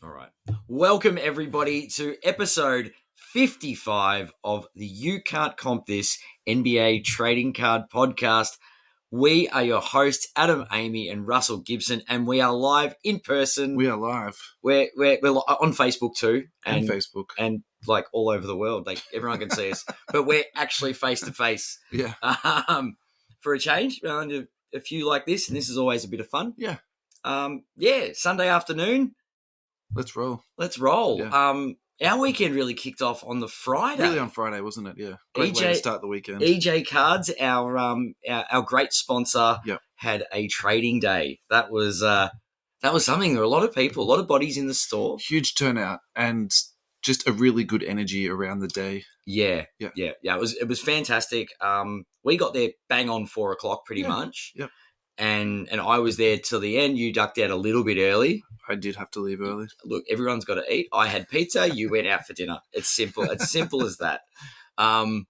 All right. Welcome, everybody, to episode 55 of the You Can't Comp This NBA Trading Card Podcast. We are your hosts, Adam, Amy, and Russell Gibson, and we are live in person. We are live. We're on Facebook too. And Facebook. And like all over the world. Like everyone can see us. But we're actually face-to-face. Yeah. For a change. A few like this, and this is always a bit of fun. Yeah. Sunday afternoon. Let's roll. Yeah. Our weekend really kicked off on the Friday. Really on Friday, wasn't it? Yeah. Great way to start the weekend. EJ Cards, our great sponsor, had a trading day. That was something. There were a lot of people, a lot of bodies in the store. Huge turnout and just a really good energy around the day. Yeah. It was fantastic. We got there bang on 4:00 pretty much. Yep. And I was there till the end. You ducked out a little bit early. I did have to leave early. Look, everyone's got to eat. I had pizza. You went out for dinner. It's simple. It's simple as that. But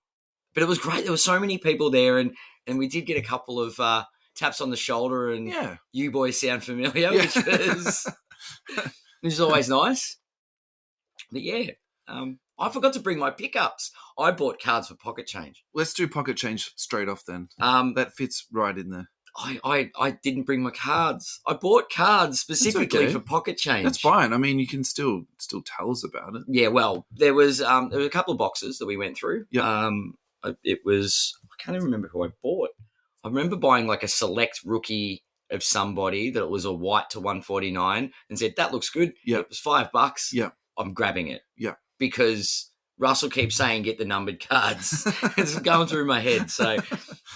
it was great. There were so many people there, and we did get a couple of taps on the shoulder, and you boys sound familiar, which is always nice. But I forgot to bring my pickups. I bought cards for pocket change. Let's do pocket change straight off then. That fits right in there. I didn't bring my cards. I bought cards specifically for pocket change. That's fine. I mean, you can still tell us about it. Yeah, well, there was a couple of boxes that we went through. Yeah. It was, I can't even remember who I bought. I remember buying like a select rookie of somebody that was a white to 149 and said, that looks good. Yeah. It was $5. Yeah. I'm grabbing it. Yeah. Because Russell keeps saying, get the numbered cards. It's going through my head. So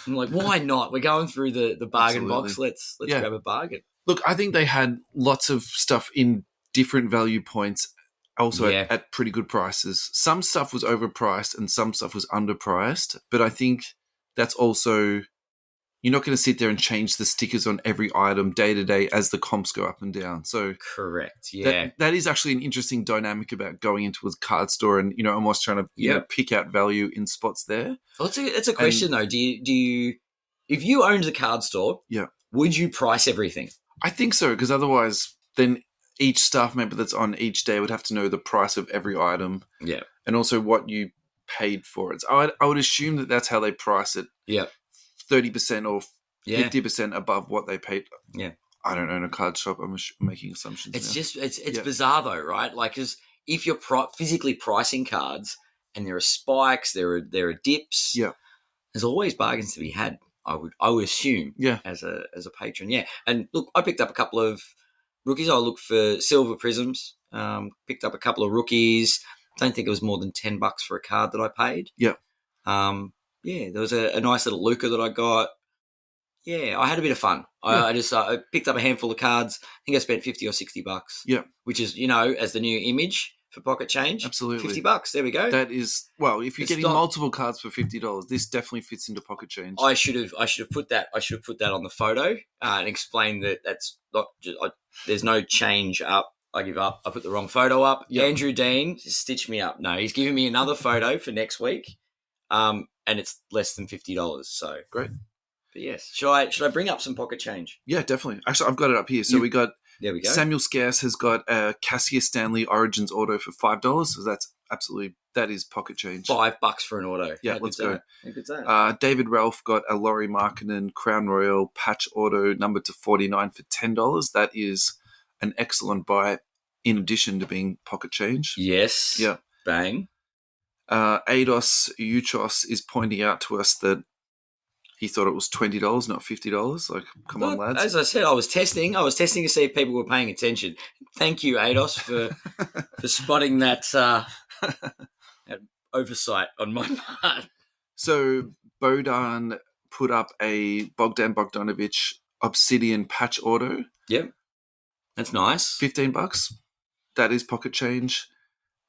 I'm like, why not? We're going through the bargain box. Let's grab a bargain. Look, I think they had lots of stuff in different value points, also at pretty good prices. Some stuff was overpriced and some stuff was underpriced. But I think that's also, you're not going to sit there and change the stickers on every item day to day as the comps go up and down. So correct, yeah. That is actually an interesting dynamic about going into a card store and, almost trying to pick out value in spots there. Well, it's a question though. Do you, if you owned the card store, would you price everything? I think so, because otherwise then each staff member that's on each day would have to know the price of every item. Yeah. And also what you paid for it. So I would assume that that's how they price it. Yeah. 30% or 50% above what they paid. Yeah. I don't own a card shop. I'm making assumptions. It's bizarre though, right? Like, because if you're physically pricing cards and there are spikes, there are dips. Yeah. There's always bargains to be had. I would assume. Yeah. As a patron. Yeah. And look, I picked up a couple of rookies. I looked for silver prisms. Picked up a couple of rookies. Don't think it was more than $10 for a card that I paid. Yeah. There was a nice little Luca that I got. Yeah, I had a bit of fun. I picked up a handful of cards. I think I spent $50 or $60. Yeah. Which is, as the new image for pocket change. Absolutely. $50. There we go. That is, well, if you're getting multiple cards for $50, this definitely fits into pocket change. I should have put that on the photo and explain that that's not just, there's no change up. I give up. I put the wrong photo up. Yep. Andrew Dean just stitched me up. No, he's giving me another photo for next week. And it's less than $50. So great. But yes, should I bring up some pocket change? Yeah, definitely. Actually, I've got it up here. So there we go. Samuel Scarce has got a Cassius Stanley Origins auto for $5. So that is pocket change. $5 for an auto. Yeah, let's go. How good's that? David Ralph got a Laurie Markkinen Crown Royal patch auto numbered to 49 for $10. That is an excellent buy in addition to being pocket change. Yes. Yeah. Bang. Eidos Uchos is pointing out to us that he thought it was $20, not $50. Like, come on, lads. As I said, I was testing to see if people were paying attention. Thank you, Eidos, for spotting that oversight on my part. So Bodan put up a Bogdan Bogdanovic Obsidian patch auto. Yep. That's nice. $15. That is pocket change.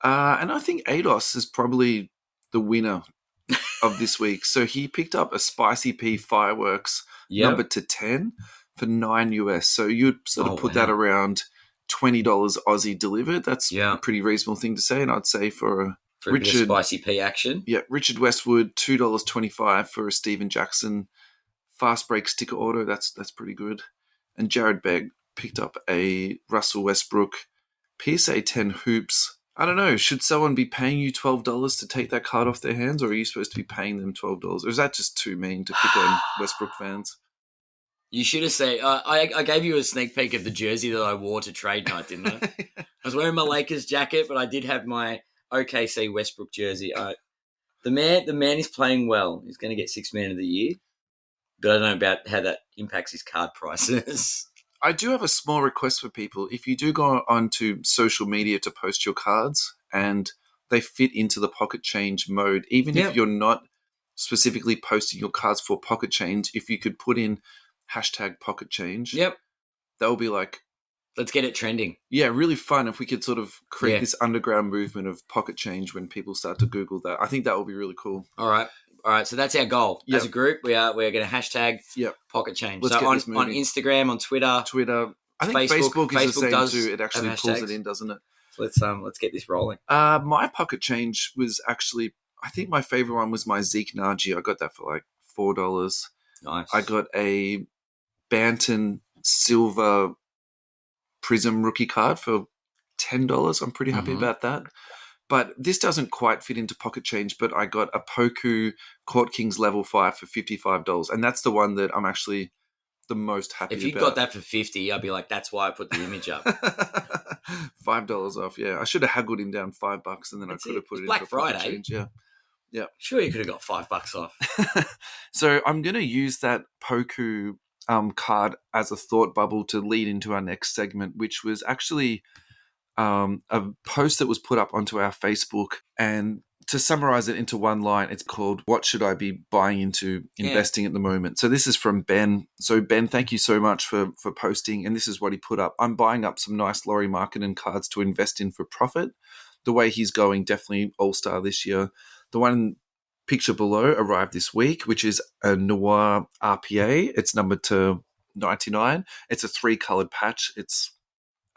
And I think Eidos is probably the winner of this week. So he picked up a Spicy P Fireworks numbered to 10 for $9 US. So you'd sort of put that around $20 Aussie delivered. That's a pretty reasonable thing to say. And I'd say for Richard, a bit of Spicy P action. Yeah, Richard Westwood, $2.25 for a Steven Jackson fast break sticker auto. That's pretty good. And Jared Begg picked up a Russell Westbrook PSA 10 hoops. I don't know. Should someone be paying you $12 to take that card off their hands, or are you supposed to be paying them $12? Or is that just too mean to pick on Westbrook fans? You should have said, I gave you a sneak peek of the jersey that I wore to trade night, didn't I? I was wearing my Lakers jacket, but I did have my OKC Westbrook jersey. The man is playing well. He's going to get 6th Man of the Year. But I don't know about how that impacts his card prices. I do have a small request for people. If you do go onto social media to post your cards and they fit into the pocket change mode, even if you're not specifically posting your cards for pocket change, if you could put in hashtag pocket change, that will be like, let's get it trending. Yeah, really fun if we could sort of create this underground movement of pocket change when people start to Google that. I think that will be really cool. All right. So that's our goal. As a group, we're going to hashtag pocket change. Let's so on Instagram, on Twitter. I think Facebook is the same too. It actually pulls it in, doesn't it? So let's get this rolling. My pocket change was actually, I think my favorite one was my Zeke Naji. I got that for like $4. Nice. I got a Banton silver Prism rookie card for $10. I'm pretty happy about that. But this doesn't quite fit into pocket change, but I got a Poku Court Kings level 5 for $55. And that's the one that I'm actually the most happy about. If you got that for $50, I'd be like, that's why I put the image up. $5 off, yeah. I should have haggled him down $5 and then I could have put it in Black for Friday. Pocket change. Yeah. Sure, you could have got $5 off. So I'm going to use that Poku card as a thought bubble to lead into our next segment, which was actually a post that was put up onto our Facebook. And to summarize it into one line, it's called, "What should I be buying into investing at the moment?" So this is from Ben. So Ben, thank you so much for posting. And this is what he put up. "I'm buying up some nice Lauri Markkanen cards to invest in for profit. The way he's going, definitely all-star this year. The one picture below arrived this week, which is a Noir RPA. It's numbered to 99. It's a 3-colored patch. It's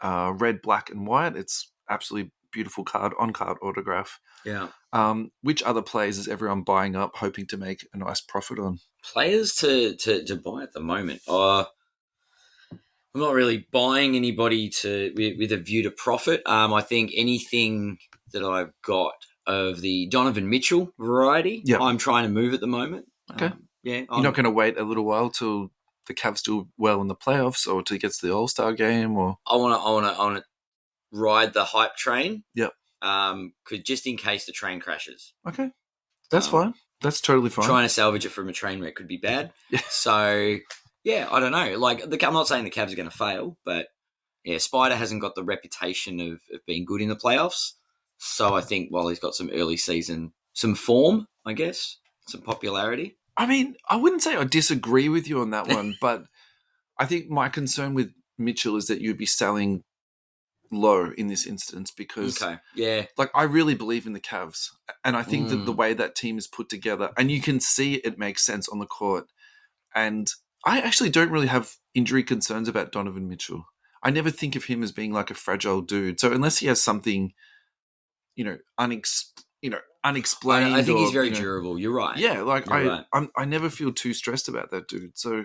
red, black, and white. It's absolutely beautiful card, on-card autograph. Yeah. Which other players is everyone buying up, hoping to make a nice profit on? Players to buy at the moment. I'm not really buying anybody with a view to profit. I think anything that I've got of the Donovan Mitchell variety, I'm trying to move at the moment. Okay. You're not going to wait a little while till the Cavs do well in the playoffs or till he gets to the All-Star game? Or I want to ride the hype train. Yep. Just in case the train crashes. Okay. That's fine. That's totally fine. Trying to salvage it from a train wreck could be bad. Yeah. So, I don't know. Like, I'm not saying the Cavs are going to fail, but Spider hasn't got the reputation of being good in the playoffs. So I think while he's got some early season, some form, I guess, some popularity. I mean, I wouldn't say I disagree with you on that one, but I think my concern with Mitchell is that you'd be selling low in this instance because like I really believe in the Cavs, and I think that the way that team is put together, and you can see it makes sense on the court, and I actually don't really have injury concerns about Donovan Mitchell. I never think of him as being like a fragile dude. So unless he has something, unexplained, I think he's very durable. You're right. Yeah, like I never feel too stressed about that dude. So,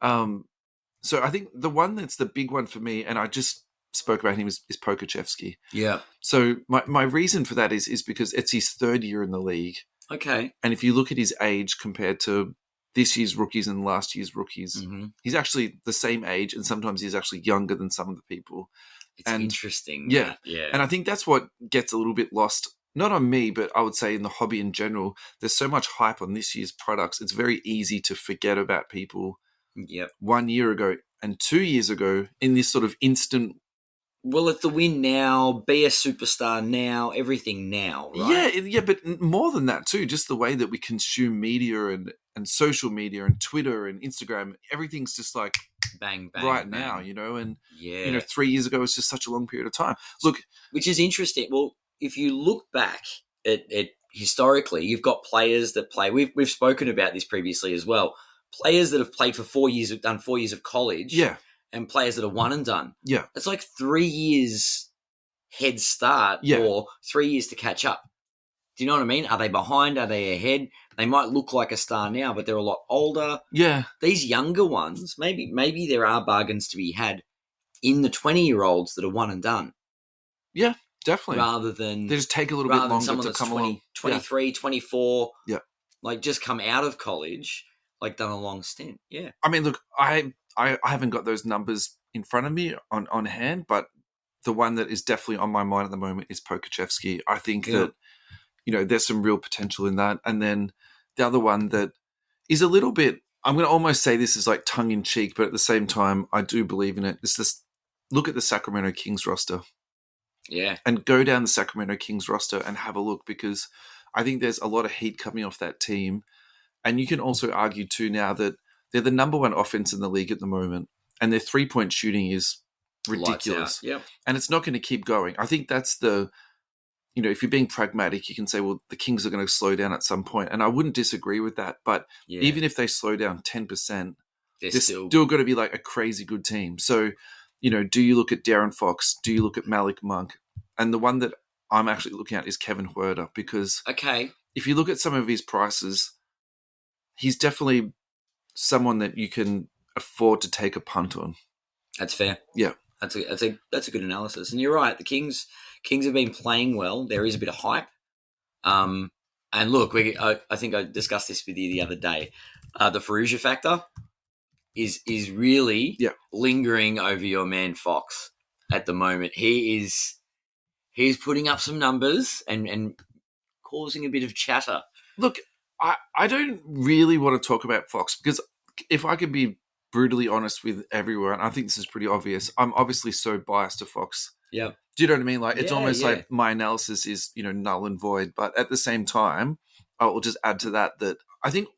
so I think the one that's the big one for me, and I just spoke about him, is Pokachevsky. Yeah. So my reason for that is because it's his 3rd year in the league. Okay. And if you look at his age compared to this year's rookies and last year's rookies, he's actually the same age, and sometimes he's actually younger than some of the people. It's interesting. Yeah. Yeah. And I think that's what gets a little bit lost, not on me, but I would say in the hobby in general. There's so much hype on this year's products. It's very easy to forget about people 1 year ago and 2 years ago in this sort of instant. Well, it's the win now, be a superstar now, everything now, right? Yeah, but more than that too, just the way that we consume media and social media and Twitter and Instagram, everything's just like bang, right bang. now, and 3 years ago it's just such a long period of time. Look, which is interesting. Well, if you look back at historically, you've got players that play. We've spoken about this previously as well. Players that have played for 4 years, have done 4 years of college. Yeah. And players that are one and done. Yeah. It's like 3 years head start or 3 years to catch up. Do you know what I mean? Are they behind? Are they ahead? They might look like a star now, but they're a lot older. Yeah. These younger ones, maybe there are bargains to be had in the 20-year-olds that are one and done. Yeah, definitely. rather than they just take a little bit longer someone to that's come 20, along. 23, 24, Yeah. like just come out of college, like done a long stint. Yeah. I mean, look, I haven't got those numbers in front of me on hand, but the one that is definitely on my mind at the moment is Pokachevsky. I think that, there's some real potential in that. And then the other one that is a little bit, I'm going to almost say this is like tongue in cheek, but at the same time, I do believe in it. It's this, look at the Sacramento Kings roster. Yeah. And go down the Sacramento Kings roster and have a look, because I think there's a lot of heat coming off that team. And you can also argue too now that they're the number one offense in the league at the moment, and their 3-point shooting is ridiculous. Yep. And it's not going to keep going. I think that's the, if you're being pragmatic, you can say, well, the Kings are going to slow down at some point. And I wouldn't disagree with that. But even if they slow down 10%, they're still going to be like a crazy good team. So, do you look at De'Aaron Fox? Do you look at Malik Monk? And the one that I'm actually looking at is Kevin Huerter, because if you look at some of his prices, he's definitely someone that you can afford to take a punt on. That's fair. Yeah. That's a good analysis. And you're right. The Kings have been playing well. There is a bit of hype. And look, I think I discussed this with you the other day. The Ferrugia factor is really lingering over your man Fox at the moment. He's putting up some numbers and causing a bit of chatter. Look, I don't really want to talk about Fox, because if I could be brutally honest with everyone, I think this is pretty obvious. I'm obviously so biased to Fox. Yeah. Do you know what I mean? Like, it's almost like my analysis is, null and void. But at the same time, I will just add to that I think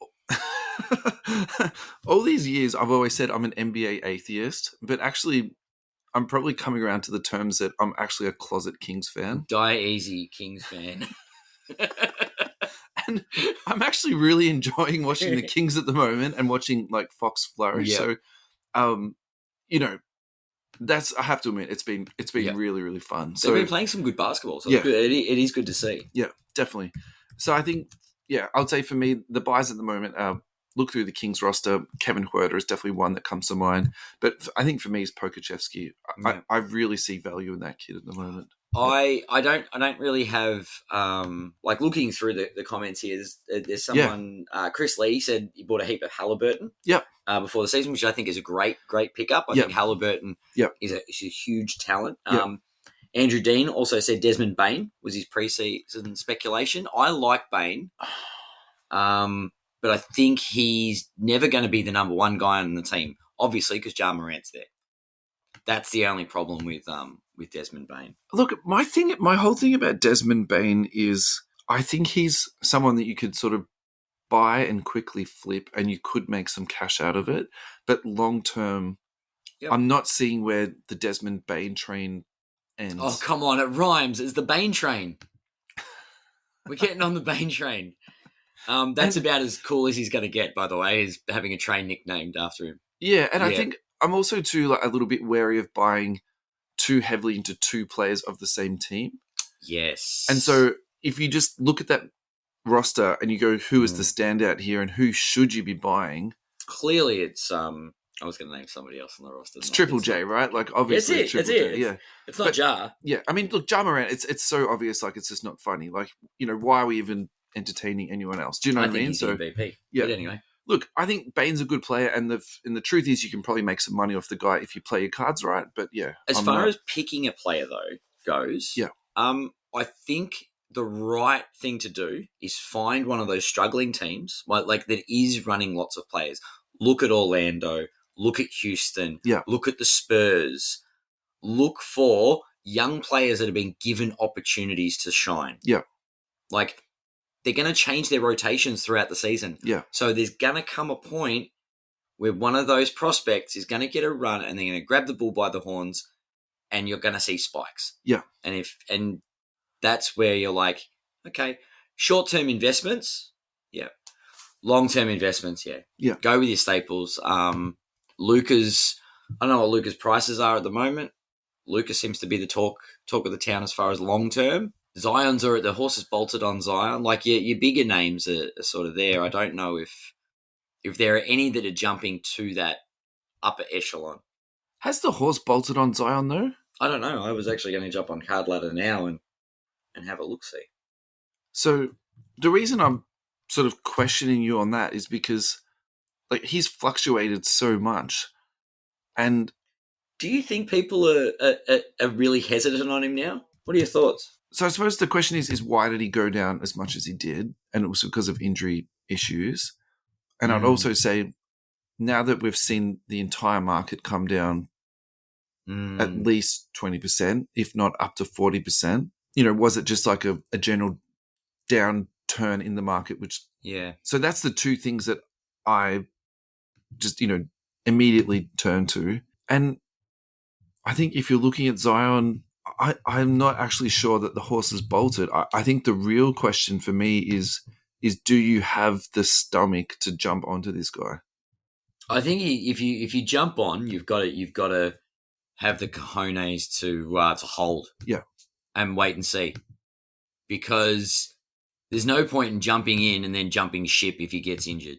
all these years I've always said I'm an NBA atheist, but actually I'm probably coming around to the terms that I'm actually a closet Kings fan. Die easy Kings fan. And I'm actually really enjoying watching the Kings at the moment and watching like Fox flourish. Yep. So, I have to admit, it's been really, really fun. They've been playing some good basketball. So it is good to see. Yeah, definitely. So I think, I would say for me, the buys at the moment, look through the Kings roster. Kevin Huerter is definitely one that comes to mind. But I think for me is Pokachevsky. I really see value in that kid at the moment. I don't really have like looking through the comments here. There's someone Chris Lee said he bought a heap of Haliburton. Before the season, which I think is a great pickup. I think Haliburton is a huge talent. Andrew Dean also said Desmond Bane was his preseason speculation. I like Bane, but I think he's never going to be the number one guy on the team. Obviously, because Ja Morant's there. That's the only problem with Desmond Bane. Look, my whole thing about Desmond Bane is I think he's someone that you could sort of buy and quickly flip, and you could make some cash out of it. But long term, I'm not seeing where the Desmond Bane train ends. Oh, come on. It rhymes. It's the Bane train. We're getting on the Bane train. That's about as cool as he's going to get, by the way, is having a train nicknamed after him. Yeah, and I think I'm also too a little bit wary of buying too heavily into two players of the same team. Yes. And so if you just look at that roster and you go, who is the standout here and who should you be buying? Clearly it's I was going to name somebody else on the roster. It's Triple J, right? Like, obviously it's Triple J. Yeah. It's not Ja. Yeah. I mean, look, Ja Morant, it's so obvious, like, it's just not funny. Like, why are we even entertaining anyone else? Do you know what I mean? He's the MVP. Yeah. But anyway. Look, I think Bane's a good player, and the truth is you can probably make some money off the guy if you play your cards right. But as far as picking a player though goes, I think the right thing to do is find one of those struggling teams like that is running lots of players. Look at Orlando, look at Houston, look at the Spurs. Look for young players that have been given opportunities to shine. Yeah. Like, they're going to change their rotations throughout the season. Yeah. So there's going to come a point where one of those prospects is going to get a run and they're going to grab the bull by the horns and you're going to see spikes. Yeah. And that's where you're like, okay, short-term investments, long-term investments, go with your staples. Luka's, I don't know what Luka's prices are at the moment. Luka seems to be the talk of the town as far as long-term. Zion's are the horse is bolted on Zion. Like your bigger names are sort of there. I don't know if there are any that are jumping to that upper echelon. Has the horse bolted on Zion though? I don't know. I was actually going to jump on Card Ladder now and have a look-see. So the reason I'm sort of questioning you on that is because like he's fluctuated so much. And do you think people are really hesitant on him now? What are your thoughts? So I suppose the question is why did he go down as much as he did? And it was because of injury issues. And I'd also say now that we've seen the entire market come down at least 20%, if not up to 40%, was it just like a general downturn in the market? So that's the two things that I just, immediately turn to. And I think if you're looking at Zion, I'm not actually sure that the horse is bolted. I think the real question for me is do you have the stomach to jump onto this guy? I think if you jump on, you've got to have the cojones to hold, and wait and see, because there's no point in jumping in and then jumping ship if he gets injured.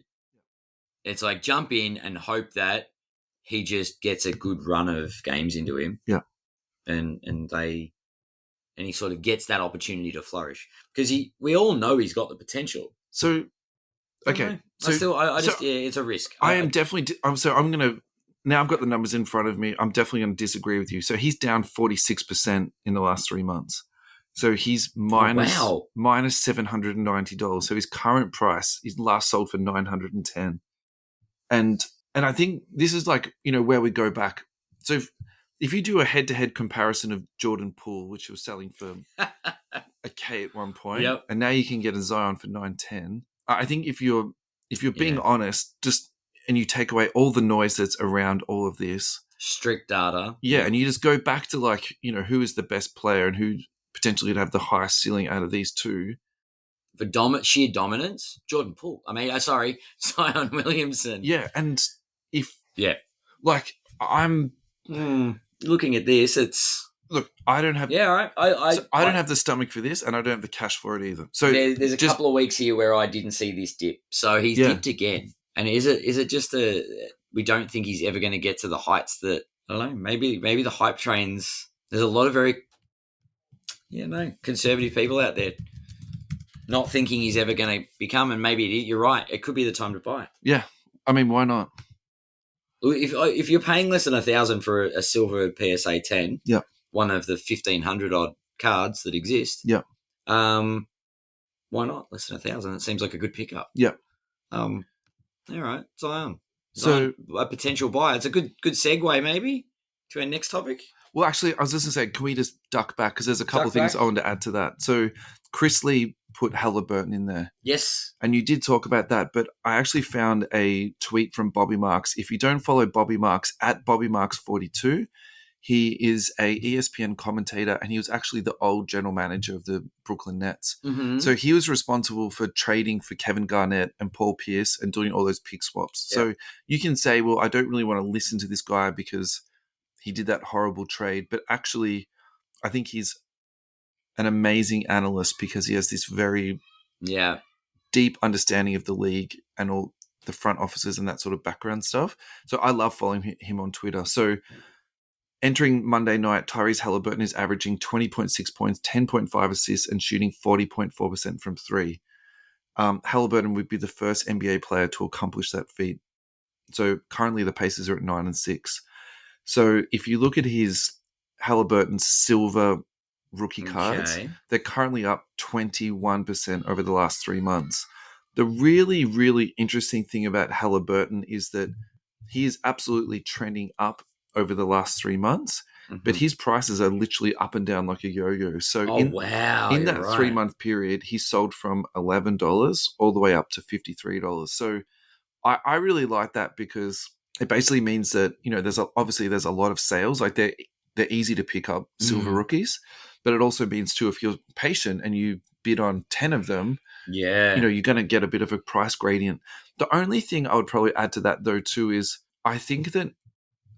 It's like jump in and hope that he just gets a good run of games into him. Yeah. And he sort of gets that opportunity to flourish, because we all know he's got the potential. So, okay. It's a risk. I'm going to, now I've got the numbers in front of me. I'm definitely going to disagree with you. So he's down 46% in the last 3 months. So he's minus $790. So his current price, he's last sold for $910. And I think this is like, where we go back. So if you do a head-to-head comparison of Jordan Poole, which was selling for a K at one point, and now you can get a Zion for $910. I think if you're being honest, and you take away all the noise that's around all of this, strict data, and you just go back to like, who is the best player and who potentially would have the highest ceiling out of these two. For sheer dominance, Jordan Poole. I mean, Zion Williamson. Yeah, and like I'm looking at this, I don't have. Yeah, all right. I don't have the stomach for this, and I don't have the cash for it either. So there's a couple of weeks here where I didn't see this dip. So he's dipped again. And is it just we don't think he's ever going to get to the heights that, I don't know, maybe the hype trains. There's a lot of very conservative people out there not thinking he's ever going to become, and maybe you're right. It could be the time to buy. Yeah, I mean, why not? If you're paying less than $1,000 for a silver PSA 10, one of the 1,500 odd cards that exist, why not less than $1,000? It seems like a good pickup. All right, Zion. So a potential buy. It's a good segue maybe to our next topic. Well, actually, I was just going to say, can we just duck back? Because there's a couple of things I wanted to add to that. So Chris Lee put Haliburton in there. Yes. And you did talk about that, but I actually found a tweet from Bobby Marks. If you don't follow Bobby Marks, at Bobby Marks 42, he is a ESPN commentator, and he was actually the old general manager of the Brooklyn Nets. Mm-hmm. So he was responsible for trading for Kevin Garnett and Paul Pierce and doing all those pick swaps. Yeah. So you can say, well, I don't really want to listen to this guy because he did that horrible trade. But actually, I think he's an amazing analyst because he has this very deep understanding of the league and all the front offices and that sort of background stuff. So I love following him on Twitter. So entering Monday night, Tyrese Haliburton is averaging 20.6 points, 10.5 assists, and shooting 40.4% from three. Haliburton would be the first NBA player to accomplish that feat. So currently the Pacers are at 9-6. So if you look at his Haliburton silver rookie cards, they're currently up 21% over the last 3 months. The really, really interesting thing about Haliburton is that he is absolutely trending up over the last 3 months, but his prices are literally up and down like a yo-yo. So in that 3 month period, he sold from $11 all the way up to $53. So I really like that because it basically means that, there's a lot of sales. Like they're easy to pick up silver rookies, but it also means too, if you're patient and you bid on 10 of them, you're going to get a bit of a price gradient. The only thing I would probably add to that though too is I think that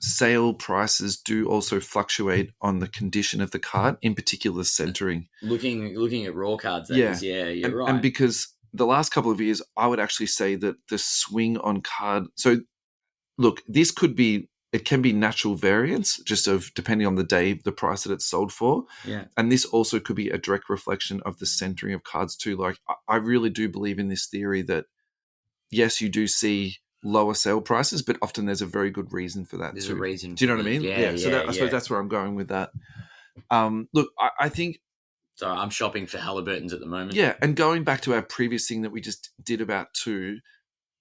sale prices do also fluctuate on the condition of the card, in particular centering. Looking at raw cards, you're right. And because the last couple of years, I would actually say that the swing on card. So, look, this could be it can be natural variance just of depending on the day, the price that it's sold for. Yeah. And this also could be a direct reflection of the centering of cards too. Like I really do believe in this theory that yes, you do see lower sale prices, but often there's a very good reason for that. There's too. a reason. Do you know what I mean? Yeah. So I suppose that's where I'm going with that. Look, I think. So I'm shopping for Haliburtons at the moment. Yeah, and going back to our previous thing that we just did about two,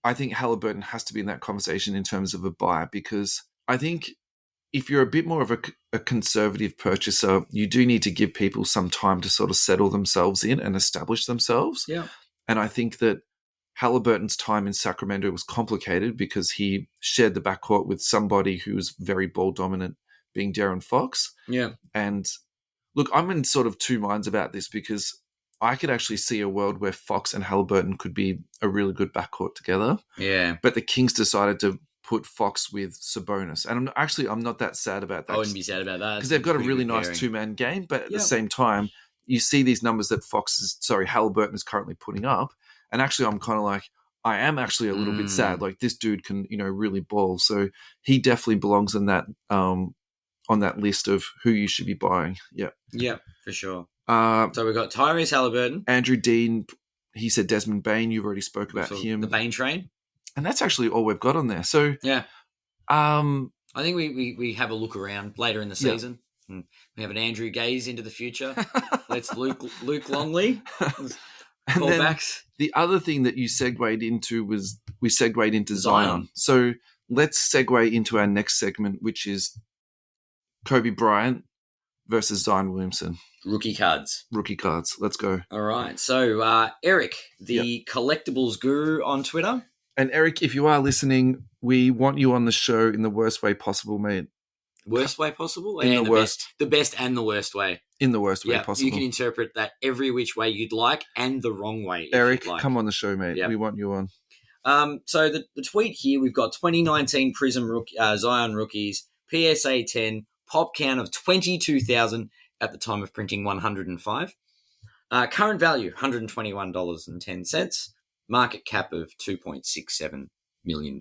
I think Haliburton has to be in that conversation in terms of a buy, because I think if you're a bit more of a conservative purchaser, you do need to give people some time to sort of settle themselves in and establish themselves. Yeah. And I think that Haliburton's time in Sacramento was complicated because he shared the backcourt with somebody who was very ball dominant, being De'Aaron Fox. Yeah. And look, I'm in sort of two minds about this because I could actually see a world where Fox and Haliburton could be a really good backcourt together. Yeah. But the Kings decided to put Fox with Sabonis. And I'm not that sad about that. I wouldn't be sad about that. Because they've got a really nice two-man game. But at the same time, you see these numbers that Haliburton is currently putting up. And actually, I'm kind of like, I am actually a little bit sad. Like, this dude can, really ball. So he definitely belongs in that on that list of who you should be buying. Yeah. Yeah, for sure. So we've got Tyrese Haliburton. Andrew Dean, he said Desmond Bain. You've already spoke about him. The Bain train. And that's actually all we've got on there. So yeah. I think we have a look around later in the season. Yeah. We have an Andrew Gaze into the future. Let's Luke Longley. And then the other thing that you segued into was we segued into Zion. So let's segue into our next segment, which is Kobe Bryant versus Zion Williamson. Rookie cards. Let's go. All right. So Eric, the collectibles guru on Twitter. And Eric, if you are listening, we want you on the show in the worst way possible, mate. Worst way possible? In the worst. The best and the worst way. In the worst way possible. You can interpret that every which way you'd like and the wrong way. Eric, come on the show, mate. Yep. We want you on. So the tweet here, we've got 2019 Prism Zion rookies, PSA 10, pop count of 22,000 at the time of printing 105. Current value, $121.10. Market cap of $2.67 million.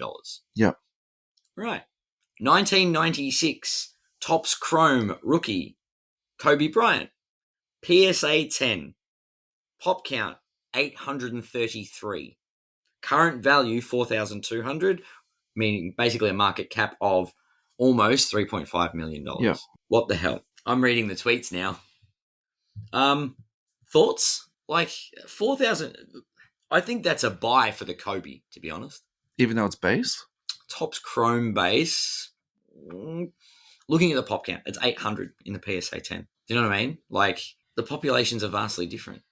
Yep. Right. 1996 Topps Chrome rookie, Kobe Bryant. PSA 10. Pop count, 833. Current value, 4,200, meaning basically a market cap of almost $3.5 million. Yeah. What the hell? I'm reading the tweets now. Thoughts? Like 4,000. I think that's a buy for the Kobe, to be honest. Even though it's base? Topps Chrome base. Looking at the pop count, it's 800 in the PSA 10. Do you know what I mean? Like, the populations are vastly different.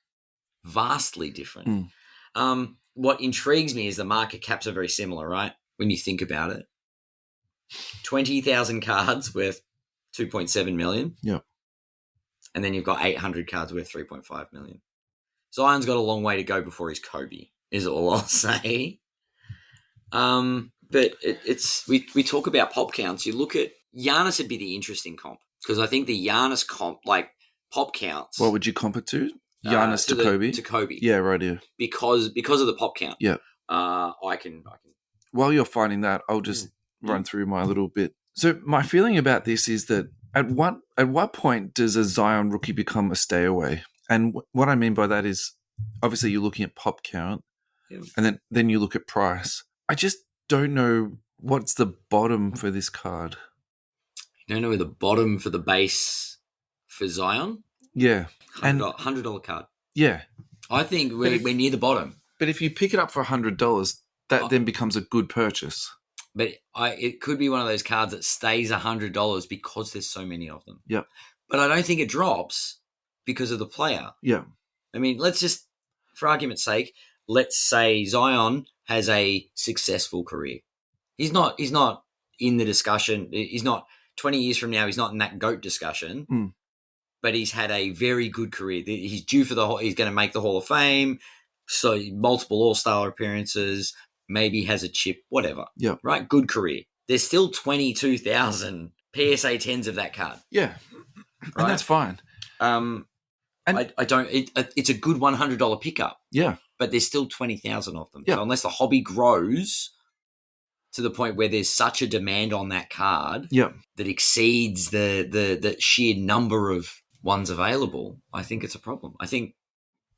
What intrigues me is the market caps are very similar, right? When you think about it. 20,000 cards worth 2.7 million. Yeah. And then you've got 800 cards worth 3.5 million. Zion's got a long way to go before he's Kobe, is all I'll say. But we talk about pop counts. You look at Giannis would be the interesting comp because I think the Giannis comp, like pop counts. What would you comp it to? Giannis to Kobe? To Kobe. Yeah, right here. Because of the pop count. Yeah. I can. While you're finding that, I'll just run through my little bit. So my feeling about this is that at what point does a Zion rookie become a stay away? And what I mean by that is obviously you're looking at pop count and then you look at price. I just don't know what's the bottom for this card. You don't know where the bottom for the base for Zion? Yeah. $100 card. Yeah. I think we're near the bottom. But if you pick it up for $100, that then becomes a good purchase. But it could be one of those cards that stays $100 because there's so many of them. Yeah. But I don't think it drops because of the player. Yeah. I mean, let's just, for argument's sake, let's say Zion has a successful career. He's not in the discussion. He's not 20 years from now. He's not in that GOAT discussion. But he's had a very good career. He's due for he's going to make the Hall of Fame. So multiple All-Star appearances. Maybe has a chip. Whatever. Yeah. Right. Good career. There's still 22,000 PSA 10s of that card. Yeah. Right? And that's fine. I don't. It's a good $100 pickup. Yeah. But there's still 20,000 of them. Yeah. So unless the hobby grows to the point where there's such a demand on that card Yeah. that exceeds the sheer number of ones available, I think it's a problem. I don't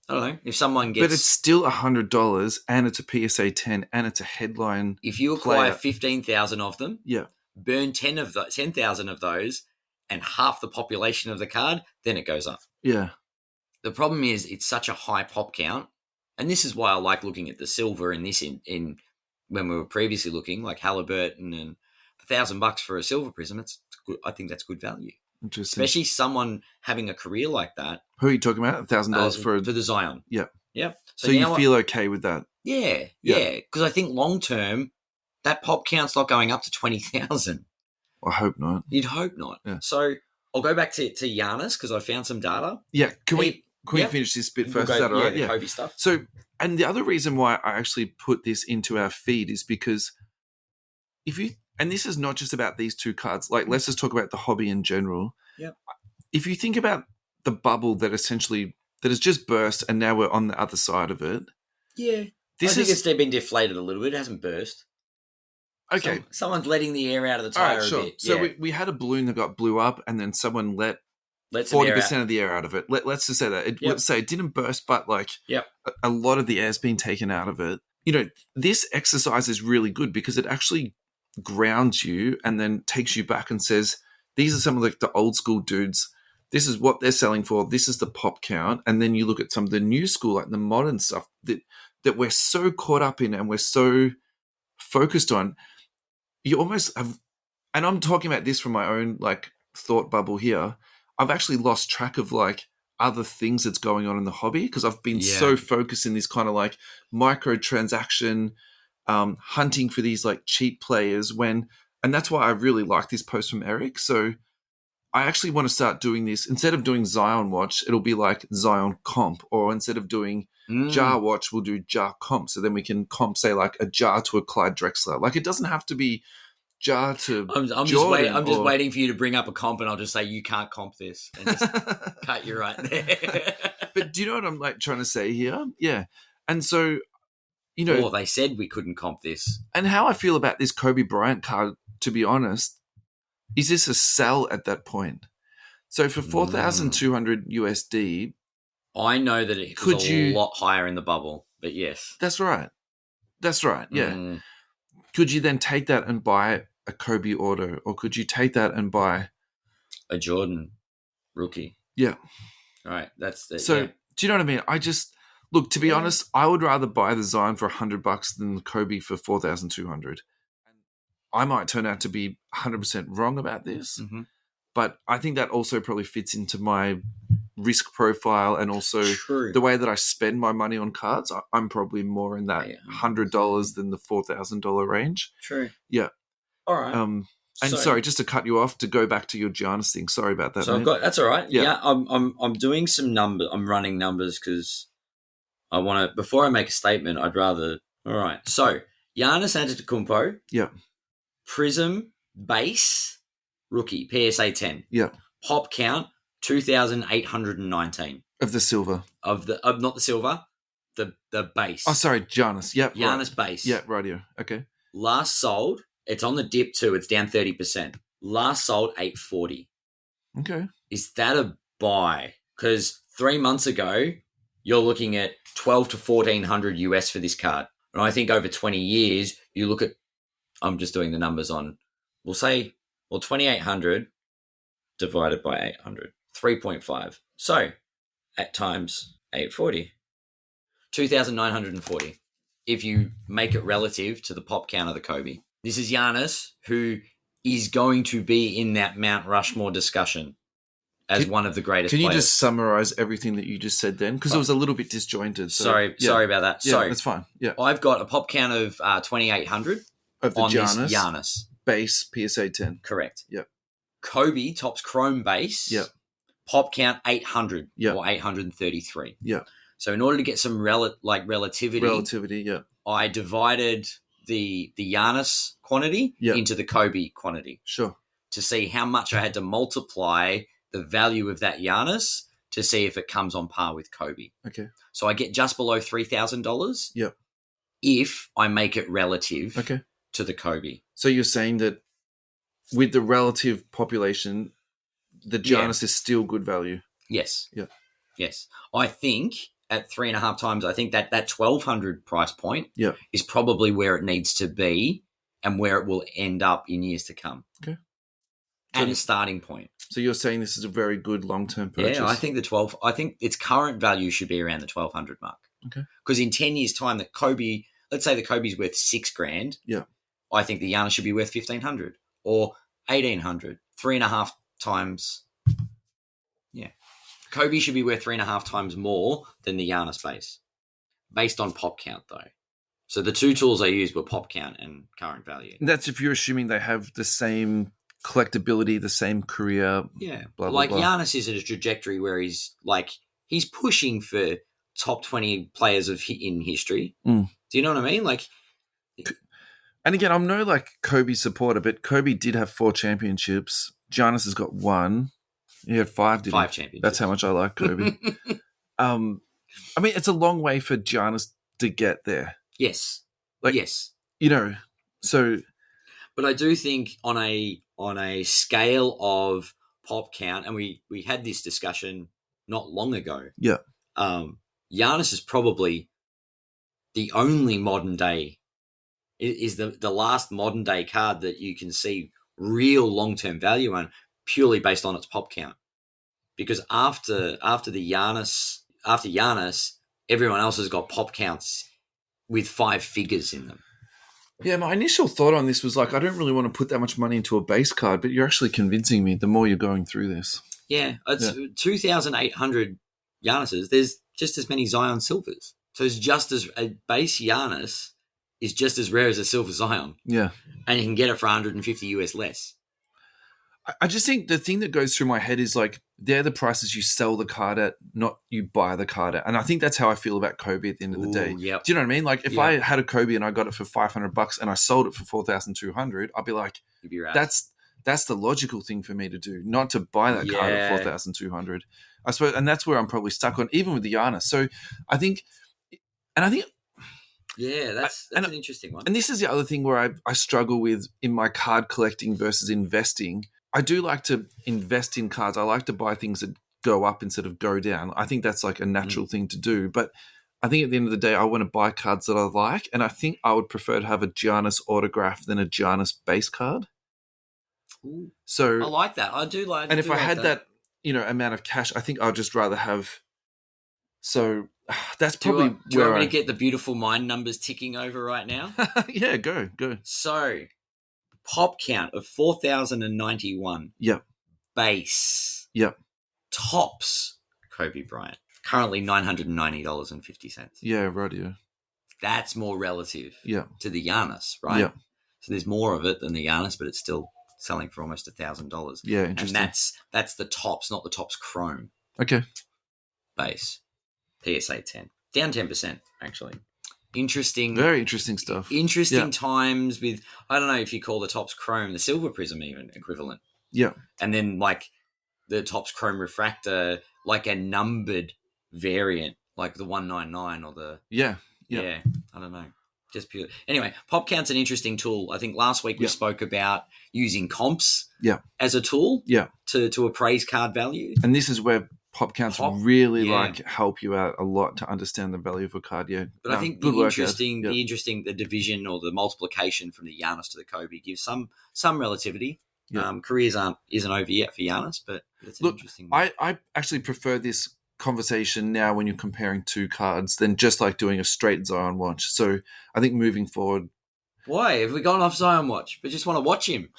know, if someone gets... But it's still $100 and it's a PSA 10 and it's a headline. If you acquire 15,000 of them, burn 10,000 of those and half the population of the card, then it goes up. Yeah. The problem is it's such a high pop count, and this is why I like looking at the silver in this in when we were previously looking, like Haliburton, and $1,000 for a silver prism. It's good. I think that's good value. Interesting. Especially someone having a career like that. Who are you talking about? $1,000 for the Zion. Yeah. Yeah. So you feel okay with that? Yeah. Because I think long term, that pop count's not going up to 20,000. I hope not. You'd hope not. Yeah. So I'll go back to Giannis because I found some data. Yeah. Can we finish this bit first? Is that all right? The Kobe stuff. So, and the other reason why I actually put this into our feed is because and this is not just about these two cards, like let's just talk about the hobby in general. Yeah. If you think about the bubble that has just burst and now we're on the other side of it. Yeah. I think it's been deflated a little bit. It hasn't burst. Okay. Someone's letting the air out of the tire a bit. So we had a balloon that blew up and then someone let 40% of the air out of it. Let's just say that. Let's say it didn't burst, but a lot of the air's been taken out of it. You know, this exercise is really good because it actually grounds you and then takes you back and says, these are some of the old school dudes. This is what they're selling for. This is the pop count. And then you look at some of the new school, like the modern stuff that we're so caught up in and we're so focused on. You almost have, and I'm talking about this from my own thought bubble here. I've actually lost track of other things that's going on in the hobby because I've been so focused in this kind of microtransaction hunting for these cheap players and that's why I really like this post from Eric. So I actually want to start doing this. Instead of doing Zion Watch, it'll be like Zion Comp, or instead of doing Jar Watch, we'll do Jar Comp. So then we can comp, say, a Jar to a Clyde Drexler. It doesn't have to be Jar to I'm just waiting for you to bring up a comp and I'll just say, you can't comp this. And just cut you right there. But do you know what I'm trying to say here? Yeah. And so, they said we couldn't comp this. And how I feel about this Kobe Bryant card, to be honest, is this a sell at that point? So for 4,200 USD, I know that it was a lot higher in the bubble, but yes, that's right. Yeah. Could you then take that and buy a Kobe auto, or could you take that and buy a Jordan rookie? Yeah. All right. That's it. So do you know what I mean? I just look, to be honest, I would rather buy the Zion for $100 than the Kobe for 4,200. I might turn out to be 100% wrong about this, but I think that also probably fits into my risk profile and also the way that I spend my money on cards. I'm probably more in that $100 than the $4,000 range. True. Yeah. All right. And sorry, just to cut you off, to go back to your Giannis thing. Sorry about that. So that's all right. Yeah. I'm doing some numbers. I'm running numbers because I want to. Before I make a statement, I'd rather. All right. So Giannis Antetokounmpo. Yeah. Prism base rookie PSA 10. Yeah. Pop count 2,819 of the silver. Of not the silver, the base. Oh, sorry, Giannis. Yep. Giannis base. Yeah, radio. Okay. Last sold. It's on the dip too. It's down 30%. Last sold 840. Okay. Is that a buy? Because 3 months ago, you're looking at 12 to 1,400 US for this card, and I think over 20 years, you look at. I'm just doing the numbers on, we'll say, 2,800 divided by 800, 3.5. So, at times 840, 2,940. If you make it relative to the pop count of the Kobe. This is Giannis, who is going to be in that Mount Rushmore discussion as one of the greatest players. Can you just summarize everything that you just said then? Because it was a little bit disjointed. So, sorry about that. Yeah, that's fine. Yeah. I've got a pop count of 2,800. Of the on Giannis base PSA 10. Correct. Yep. Kobe Topps Chrome base. Yep. Pop count 800 or 833. Yeah. So in order to get some relativity, yeah. I divided the Giannis quantity into the Kobe quantity. Sure. To see how much I had to multiply the value of that Giannis to see if it comes on par with Kobe. Okay. So I get just below $3,000. Yep. If I make it relative to the Kobe. So you're saying that with the relative population, the Giannis is still good value? Yes. Yeah. Yes. I think at 3.5 times, I think that 1,200 price point is probably where it needs to be and where it will end up in years to come. Okay. And a starting point. So you're saying this is a very good long-term purchase? Yeah, I think I think its current value should be around the 1,200 mark. Okay. Because in 10 years' time, let's say the Kobe's worth $6,000. Yeah. I think the Giannis should be worth 1,500 or 1,800. 3.5 times. Yeah. Kobe should be worth 3.5 times more than the Giannis base, based on pop count, though. So the two tools I used were pop count and current value. That's if you're assuming they have the same collectability, the same career. Yeah. Blah, blah, blah. Giannis is in a trajectory where he's pushing for top 20 players in history. Do you know what I mean? And again, I'm no Kobe supporter, but Kobe did have 4 championships. Giannis has got 1. He had 5, didn't he? 5 championships. That's how much I like Kobe. I mean, it's a long way for Giannis to get there. Yes. Yes. So. But I do think on a scale of pop count, and we had this discussion not long ago. Yeah. Giannis is probably the only modern day, is the last modern day card that you can see real long-term value on purely based on its pop count. Because after Giannis, everyone else has got pop counts with 5 figures in them. Yeah, my initial thought on this was I don't really want to put that much money into a base card, but you're actually convincing me the more you're going through this. Yeah, it's 2,800 Giannis's. There's just as many Zion Silvers. So it's just as a base Giannis is just as rare as a silver Zion. Yeah. And you can get it for 150 US less. I just think the thing that goes through my head is they're the prices you sell the card at, not you buy the card at. And I think that's how I feel about Kobe at the end of the day. Yep. Do you know what I mean? If I had a Kobe and I got it for $500 and I sold it for 4,200, I'd be like, you'd be right. That's the logical thing for me to do, not to buy that card at 4,200. I suppose, and that's where I'm probably stuck on, even with the Giannis. So I think. Yeah, that's an interesting one. And this is the other thing where I struggle with in my card collecting versus investing. I do like to invest in cards. I like to buy things that go up instead of go down. I think that's a natural thing to do. But I think at the end of the day, I want to buy cards that I like. And I think I would prefer to have a Giannis autograph than a Giannis base card. Ooh, so I like that. I do like. And if I had that amount of cash, I think I'd just rather have. So that's probably do you want me to get the beautiful mind numbers ticking over right now? Yeah, go. So, pop count of 4,091. Yep. Base. Yep. Tops Kobe Bryant. Currently $990.50. Yeah, right. Yeah. That's more relative. Yeah. To the Giannis, right? Yeah. So there's more of it than the Giannis, but it's still selling for almost $1,000. Yeah, interesting. And that's the tops, not the tops chrome. Okay. Base. PSA 10. Down 10%, actually. Interesting. Very interesting stuff. Interesting times with, I don't know if you call the tops chrome, the silver prism even equivalent. Yeah. And then the tops chrome refractor, a numbered variant, like the 199 or the... Yeah. I don't know. Just pure. Anyway, pop count's an interesting tool. I think last week we spoke about using comps as a tool to appraise card value. And this is where pop counts really help you out a lot to understand the value of a card. Yeah, but I think the division or the multiplication from the Giannis to the Kobe gives some relativity. Yeah. Careers isn't over yet for Giannis, but it's interesting. I actually prefer this conversation now when you're comparing two cards than just doing a straight Zion watch. So I think moving forward, why have we gone off Zion watch? We just want to watch him.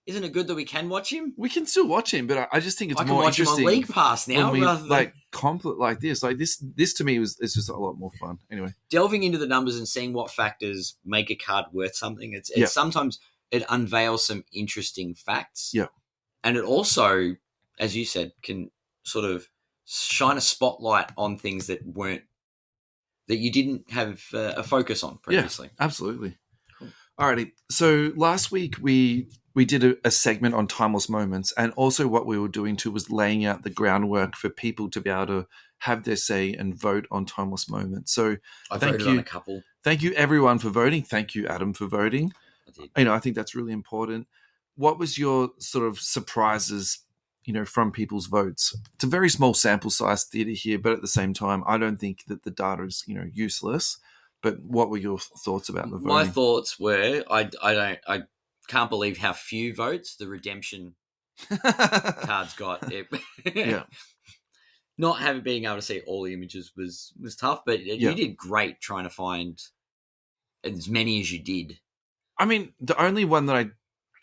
Isn't it good that we can watch him? We can still watch him, but I just think it's more interesting. I can watch him on League Pass now, rather than complet like this. This to me is just a lot more fun. Anyway, delving into the numbers and seeing what factors make a card worth something. It's sometimes it unveils some interesting facts. Yeah, and it also, as you said, can sort of shine a spotlight on things that you didn't have a focus on previously. Yeah, absolutely. Cool. Alrighty. So last week we did a segment on timeless moments, and also what we were doing too was laying out the groundwork for people to be able to have their say and vote on timeless moments. So I voted on a couple. Thank you, everyone, for voting. Thank you, Adam, for voting. I did. I think that's really important. What was your sort of surprises, from people's votes? It's a very small sample size theatre here, but at the same time, I don't think that the data is, useless. But what were your thoughts about the voting? My thoughts were, I can't believe how few votes the redemption cards got. Yeah. Not being able to see all the images was tough, but you did great trying to find as many as you did. I mean, the only one that I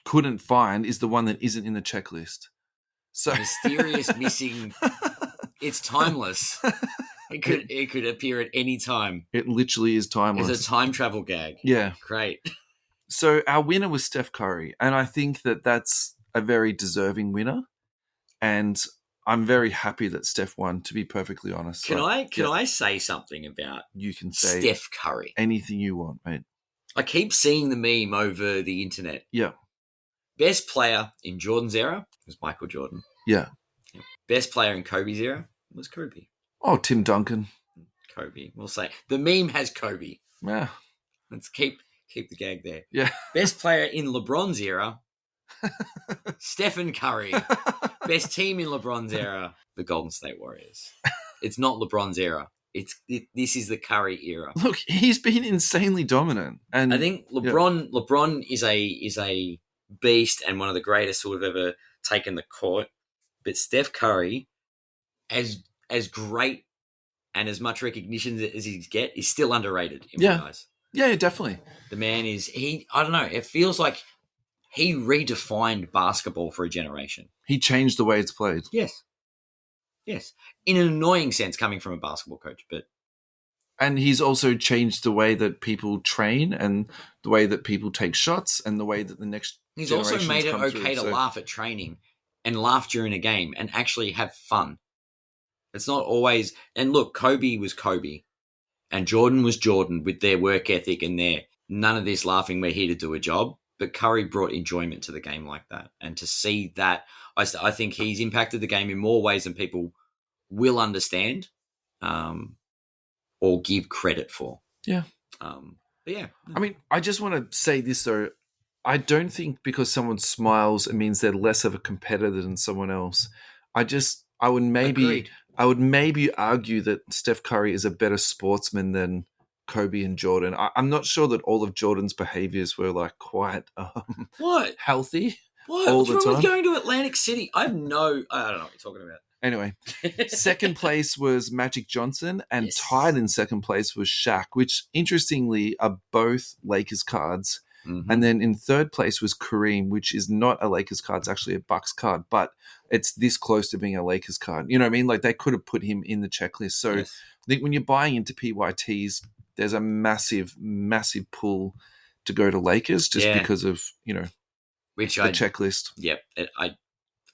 couldn't find is the one that isn't in the checklist. So mysterious missing. It's timeless. It could appear at any time. It literally is timeless. It's a time travel gag. Yeah. Great. So our winner was Steph Curry, and I think that that's a very deserving winner. And I'm very happy that Steph won, to be perfectly honest. Can I say something about you can say Steph Curry? Anything you want, mate. I keep seeing the meme over the internet. Yeah. Best player in Jordan's era was Michael Jordan. Yeah. Best player in Kobe's era was Kobe. Oh, Tim Duncan. Kobe. We'll say the meme has Kobe. Yeah. Let's keep the gag there. Yeah. Best player in LeBron's era, Stephen Curry. Best team in LeBron's era, the Golden State Warriors. It's not LeBron's era. This is the Curry era. Look, he's been insanely dominant, and I think LeBron is a beast and one of the greatest who have ever taken the court. But Steph Curry, as great and as much recognition as he gets, is still underrated in my eyes. Yeah, definitely. The man is I don't know. It feels like he redefined basketball for a generation. He changed the way it's played. Yes. In an annoying sense, coming from a basketball coach, and he's also changed the way that people train and the way that people take shots and the way that the next. He's also made it okay to laugh at training and laugh during a game and actually have fun. It's not always. And look, Kobe was Kobe, and Jordan was Jordan with their work ethic and their none of this laughing. We're here to do a job. But Curry brought enjoyment to the game like that. And to see that, I think he's impacted the game in more ways than people will understand or give credit for. Yeah. But yeah. I mean, I just want to say this, though. I don't think because someone smiles, it means they're less of a competitor than someone else. I would maybe argue that Steph Curry is a better sportsman than Kobe and Jordan. I'm not sure that all of Jordan's behaviors were like quite healthy. What? All What's the wrong time. with going to Atlantic City? I don't know what you're talking about. Anyway, second place was Magic Johnson, and tied in second place was Shaq, which interestingly are both Lakers cards. Mm-hmm. And then in third place was Kareem, which is not a Lakers card, it's actually a Bucks card, but it's this close to being a Lakers card. You know what I mean? Like they could have put him in the checklist. So I think when you're buying into PYTs, there's a massive, massive pull to go to Lakers just because of, the checklist. Yep.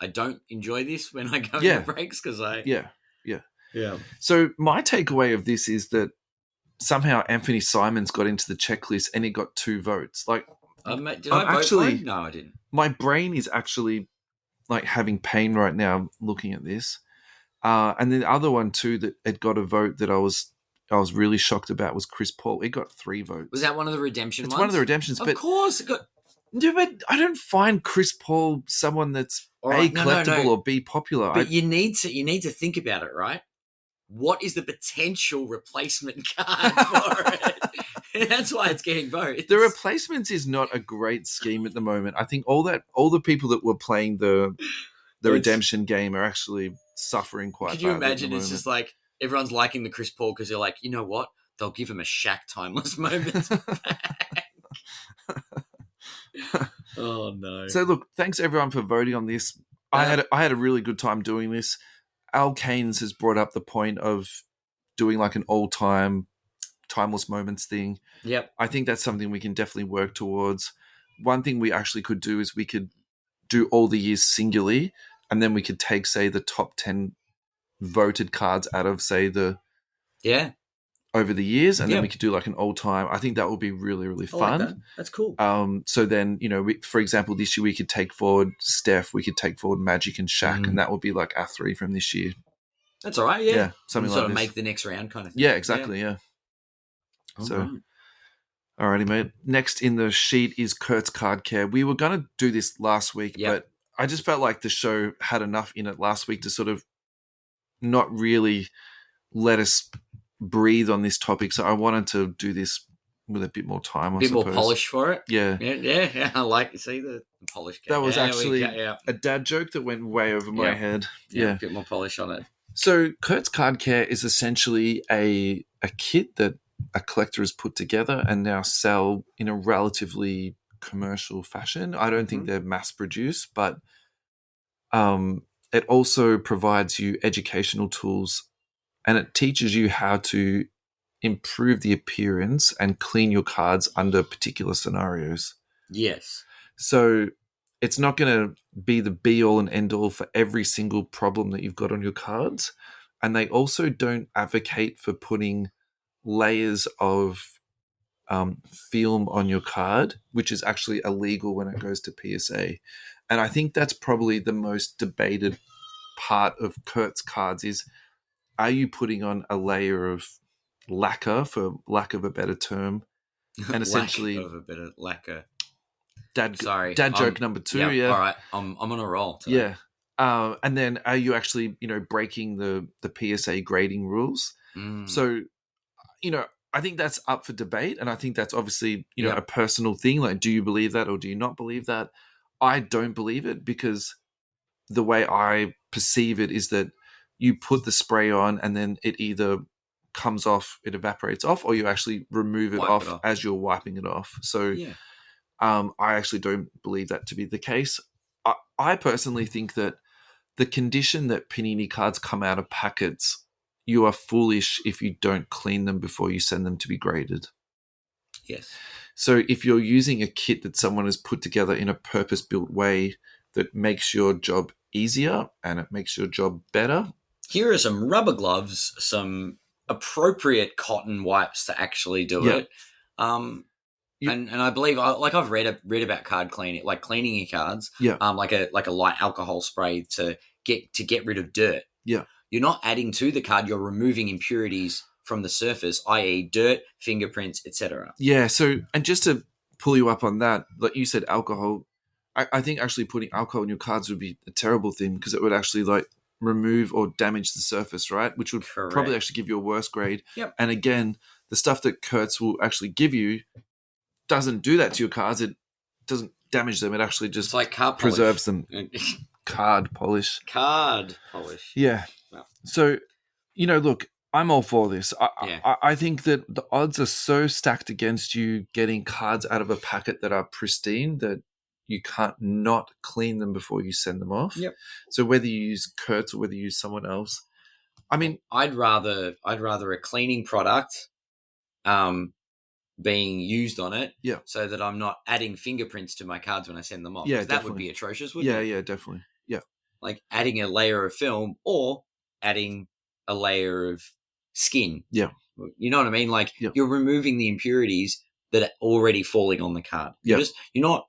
I don't enjoy this when I go into breaks because Yeah. So my takeaway of this is that somehow Anthony Simons got into the checklist and he got 2 votes. Like, did I vote for him? No, I didn't. My brain is actually like having pain right now looking at this. And the other one too that had got a vote that I was really shocked about was Chris Paul. He got 3 votes. Was that one of the redemption ones? It's one of the redemptions. Of course. It got... No, but I don't find Chris Paul someone that's collectible or B popular. But you need to think about it, right? What is the potential replacement card for it? That's why it's getting votes. The replacements is not a great scheme at the moment. I think all the people that were playing the redemption game are actually suffering quite badly. Could you imagine it's just like everyone's liking the Chris Paul because they're like, you know what? They'll give him a Shaq timeless moment back. Oh no! So look, thanks everyone for voting on this. I had a really good time doing this. Al Keynes has brought up the point of doing like an all-time timeless moments thing. Yep. I think that's something we can definitely work towards. One thing we actually could do is we could do all the years singularly, and then we could take, say, the top 10 voted cards out of, say, over the years, and then we could do like an all-time. I think that would be really, really fun. Like that. That's cool. So then, for example, this year we could take forward Steph, we could take forward Magic and Shaq, and that would be like our 3 from this year. That's all right, yeah. Something like sort of this. make the next round kind of thing. Yeah, exactly, yeah. All so, right. Alrighty, mate. Next in the sheet is Kurt's Card Care. We were going to do this last week, but I just felt like the show had enough in it last week to sort of not really let us breathe on this topic. So I wanted to do this with a bit more time, a bit more polish for it. Yeah. I like to see the polish. That was actually a dad joke that went way over my head. A bit more polish on it. So Kurt's Card Care is essentially a kit that a collector has put together and now sell in a relatively commercial fashion. I don't think they're mass produced, but it also provides you educational tools, and it teaches you how to improve the appearance and clean your cards under particular scenarios. Yes. So it's not going to be the be-all and end-all for every single problem that you've got on your cards. And they also don't advocate for putting layers of film on your card, which is actually illegal when it goes to PSA. And I think that's probably the most debated part of Kurt's cards is, are you putting on a layer of lacquer, for lack of a better term, and essentially lack of a better lacquer. Dad joke number 2. Yeah. All right. I'm on a roll today. Yeah. And then are you actually, breaking the PSA grading rules? So, I think that's up for debate. And I think that's obviously, a personal thing. Like, do you believe that or do you not believe that? I don't believe it, because the way I perceive it is that you put the spray on and then it either comes off, it evaporates off, or you actually remove it off as you're wiping it off. So I actually don't believe that to be the case. I personally think that the condition that Panini cards come out of packets, you are foolish if you don't clean them before you send them to be graded. Yes. So if you're using a kit that someone has put together in a purpose-built way that makes your job easier and it makes your job better. Here are some rubber gloves, some appropriate cotton wipes to actually do it. And I believe, I've read about card cleaning, like cleaning your cards. Like a light alcohol spray to get rid of dirt. Yeah. You're not adding to the card; you're removing impurities from the surface, i.e., dirt, fingerprints, etc. Yeah. So, and just to pull you up on that, like you said, alcohol. I think actually putting alcohol in your cards would be a terrible thing, because it would actually remove or damage the surface, right? Which would probably actually give you a worse grade. Yep. And again, the stuff that Kurtz will actually give you doesn't do that to your cards. It doesn't damage them. It actually just preserves them. Card polish. Card polish. Yeah. Wow. So, look, I'm all for this. I think that the odds are so stacked against you getting cards out of a packet that are pristine that you can't not clean them before you send them off. Yep. So whether you use Kurtz or whether you use someone else, I mean, I'd rather a cleaning product being used on it, so that I'm not adding fingerprints to my cards when I send them off. Yeah, that would be atrocious, wouldn't it? Yeah, definitely. Yeah. Like adding a layer of film or adding a layer of skin. Yeah. You know what I mean? Like you're removing the impurities that are already falling on the card. You're not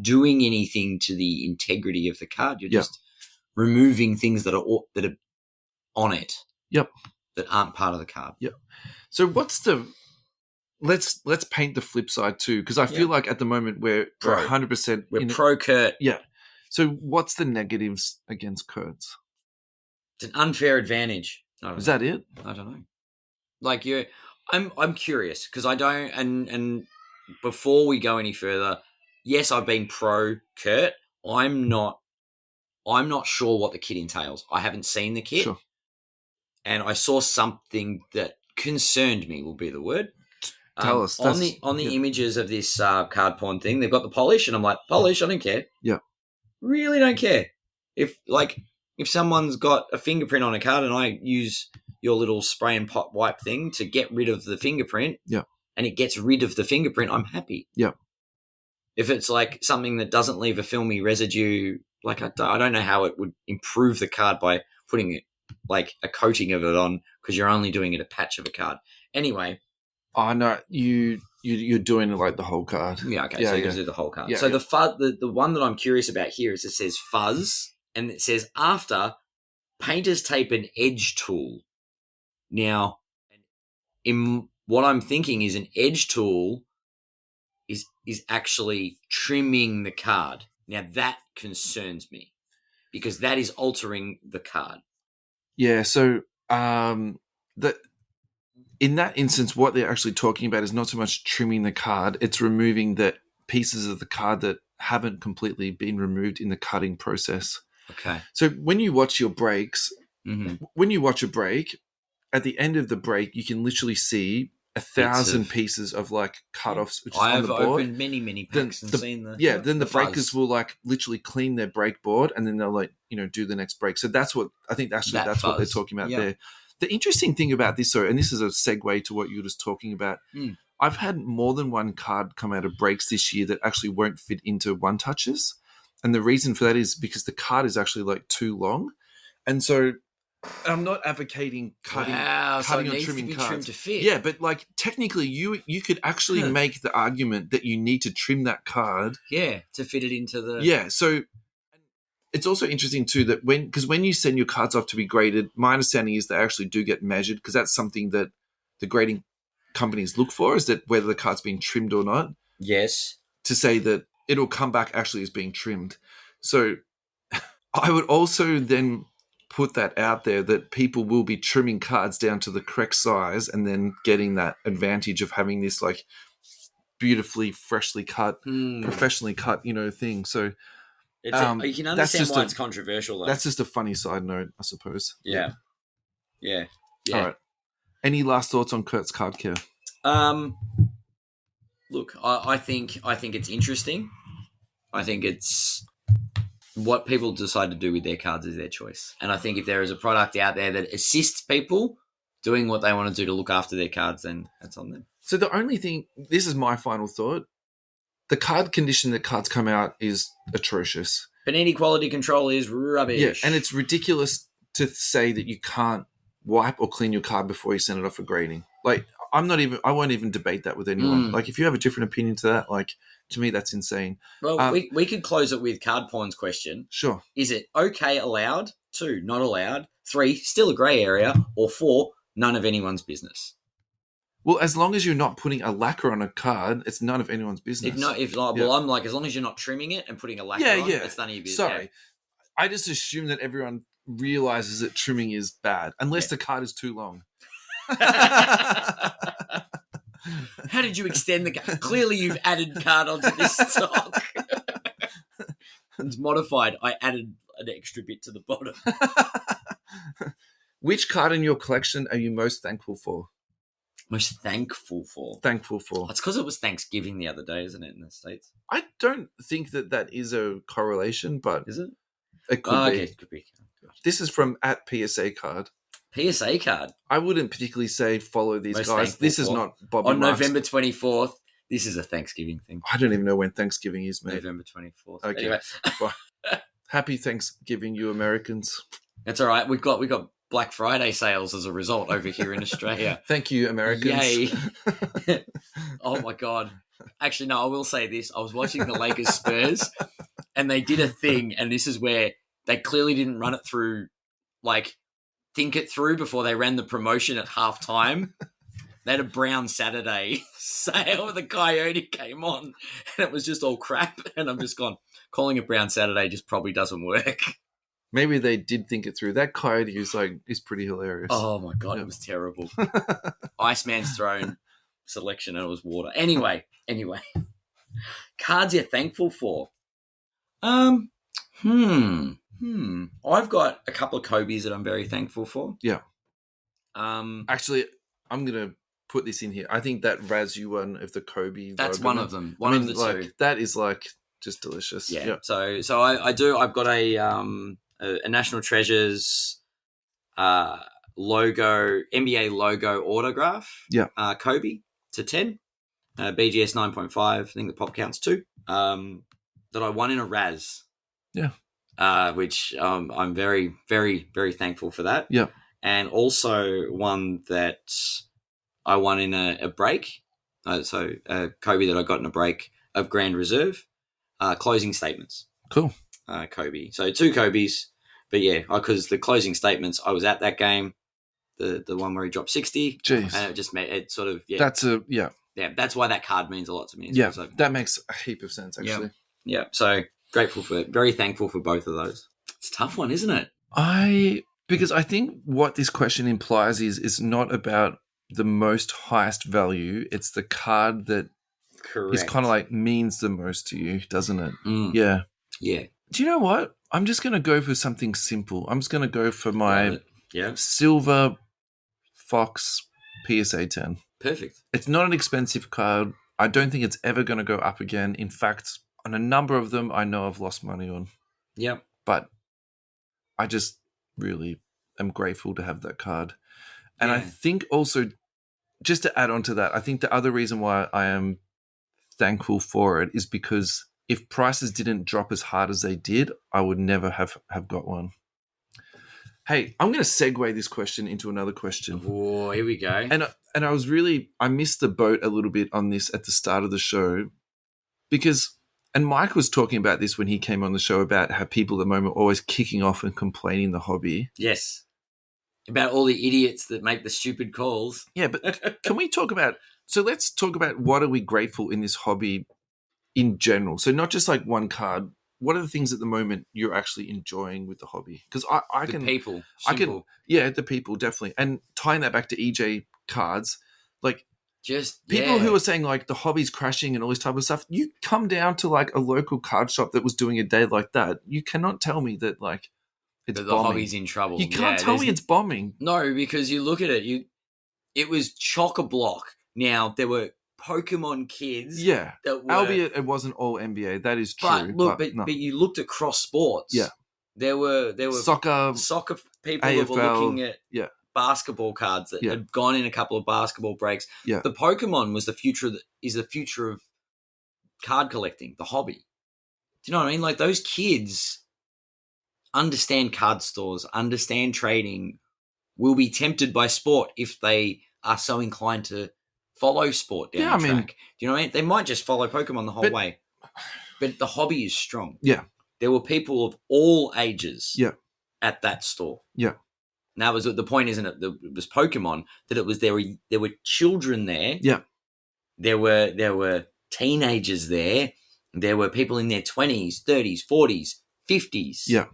doing anything to the integrity of the card. You're just removing things that are on it. Yep. That aren't part of the card. Yep. So what's the let's paint the flip side too, because I feel like at the moment we're 100%. We're pro Kurt. Yeah. So what's the negatives against Kurtz? It's an unfair advantage. Is that it? I don't know. Like I'm curious, because I don't. And before we go any further, yes, I've been pro Kurt. I'm not sure what the kit entails. I haven't seen the kit. Sure. And I saw something that concerned me, will be the word. Tell us. On the images of this card porn thing, they've got the polish, and I'm like, polish, I don't care. Yeah. Really don't care. If someone's got a fingerprint on a card and I use your little spray and pot wipe thing to get rid of the fingerprint, and it gets rid of the fingerprint, I'm happy. Yeah. If it's like something that doesn't leave a filmy residue, like I don't know how it would improve the card by putting it like a coating of it on, because you're only doing it a patch of a card. Anyway. Oh no, you're doing it like the whole card. Yeah, okay. So you're going to do the whole card. So the one that I'm curious about here is it says fuzz, and it says after painters tape an edge tool. Now, in what I'm thinking is an edge tool is actually trimming the card. Now that concerns me because that is altering the card. Yeah, so that in that instance, what they're actually talking about is not so much trimming the card; it's removing the pieces of the card that haven't completely been removed in the cutting process. Okay. So when you watch your breaks, Mm-hmm. when you watch a break, at the end of the break, you can literally see 1,000 pieces of like cutoffs, which is on the board. I've opened many packs and seen the then the breakers fuzz. will like literally clean their break board and then they'll like do the next break. So that's what I think. Actually, that's what they're talking about there. The interesting thing about this, and this is a segue to what you were just talking about. I've had more than one card come out of breaks this year that actually won't fit into one touches, and the reason for that is because the card is actually like too long, and so. I'm not advocating cutting or trimming cards. Trimmed to fit. Yeah, but like technically, you could actually make the argument that you need to trim that card. Yeah, to fit it into the. Yeah, so it's also interesting too that when you send your cards off to be graded, my understanding is they actually do get measured because that's something that the grading companies look for, is that whether the card's been trimmed or not. Yes. To say that it'll come back actually as being trimmed. So I would also then put that out there that people will be trimming cards down to the correct size and then getting that advantage of having this like beautifully freshly cut, professionally cut, thing. So you can understand why it's controversial though. That's just a funny side note, I suppose. Yeah. All right. Any last thoughts on Kurt's card care? Look, I think it's interesting. I think it's what people decide to do with their cards is their choice. And I think if there is a product out there that assists people doing what they want to do to look after their cards, then that's on them. So the only thing, this is my final thought, the card condition that cards come out is atrocious. Panini quality control is rubbish. Yeah, and it's ridiculous to say that you can't wipe or clean your card before you send it off for grading. Like, I won't even debate that with anyone. Like, if you have a different opinion to that, like, to me, that's insane. Well, we could close it with Card Porn's question. Sure. Is it okay allowed? 2, not allowed. 3, still a grey area. Or 4, none of anyone's business. Well, as long as you're not putting a lacquer on a card, it's none of anyone's business. I'm like, as long as you're not trimming it and putting a lacquer on, it's none of your business. Sorry. I just assume that everyone realizes that trimming is bad, unless the card is too long. How did you extend the card? Clearly, you've added card onto this stock. It's modified. I added an extra bit to the bottom. Which card in your collection are you most thankful for? Most thankful for? It's because it was Thanksgiving the other day, isn't it, in the States? I don't think that is a correlation, but... Is it? It could be. Okay, it could be. This is from @PSA card. PSA card? I wouldn't particularly say follow these guys. This is not Bobby On Marks. November 24th, this is a Thanksgiving thing. I don't even know when Thanksgiving is, mate. November 24th. Okay. Anyway. Well, happy Thanksgiving, you Americans. That's all right. We've got Black Friday sales as a result over here in Australia. Thank you, Americans. Yay. Oh, my God. Actually, no, I will say this. I was watching the Lakers Spurs, and they did a thing, and this is where they clearly didn't run it through, like, think it through before they ran the promotion at halftime. They had a Brown Saturday sale. The Coyote came on, and it was just all crap. And I'm just gone, calling it Brown Saturday just probably doesn't work. Maybe they did think it through. That Coyote is pretty hilarious. Oh, my God, It was terrible. Iceman's Throne selection, and it was water. Anyway. Cards you're thankful for? I've got a couple of Kobe's that I'm very thankful for. Yeah. Actually, I'm going to put this in here. I think that Razu one of the Kobe. That's one of them. One of the two. That is like just delicious. Yeah. Yep. So I do. I've got a National Treasures logo, NBA logo autograph. Yeah. Kobe to 10. BGS 9.5. I think the pop counts 2. That I won in a Raz. Yeah. Which I'm very, very, very thankful for that. Yeah. And also one that I won in a break. So Kobe that I got in a break of Grand Reserve. Closing statements. Cool. Kobe. So 2 Kobe's. But yeah, because the closing statements, I was at that game, the one where he dropped 60. Jeez. And it just made it sort of, yeah. That's yeah, that's why that card means a lot to me. Yeah, that makes a heap of sense, actually. Yeah. So very thankful for both of those. It's a tough one, isn't it? Because I think what this question implies is not about the most highest value. It's the card that is kind of like means the most to you, doesn't it? Yeah. Yeah. Do you know what? I'm just going to go for something simple. I'm just going to go for my Silver Fox PSA 10. Perfect. It's not an expensive card. I don't think it's ever going to go up again. In fact, on a number of them, I know I've lost money on. Yep. But I just really am grateful to have that card. And I think also, just to add on to that, I think the other reason why I am thankful for it is because if prices didn't drop as hard as they did, I would never have got one. Hey, I'm going to segue this question into another question. Oh, here we go. And I missed the boat a little bit on this at the start of the show because, and Mike was talking about this when he came on the show about how people at the moment are always kicking off and complaining the hobby. Yes. About all the idiots that make the stupid calls. Yeah, but can we talk about, so let's talk about what are we grateful in this hobby in general. So not just like one card. What are the things at the moment you're actually enjoying with the hobby? Because I can people. Simple. The people definitely, and tying that back to EJ cards, like just people who are saying like the hobby's crashing and all this type of stuff. You come down to like a local card shop that was doing a day like that. You cannot tell me that like it's the hobby's in trouble. You can't tell me it's bombing. No, because you look at it, it was chock-a-block. Now there were Pokemon kids. Yeah. That were, albeit it wasn't all NBA. That is true. But you looked at cross sports. Yeah. There were soccer people AFL, that were looking at basketball cards that had gone in a couple of basketball breaks. Yeah. The Pokemon was the future of card collecting, the hobby. Do you know what I mean? Like those kids understand card stores, understand trading, will be tempted by sport if they are so inclined to follow sport down the track. Do you know what I mean? They might just follow Pokemon the whole way. But the hobby is strong. Yeah. There were people of all ages at that store. Yeah. Now, the point isn't it was Pokemon, that it was there were children there. Yeah. There were teenagers there. There were people in their 20s, 30s, 40s, 50s. Yeah.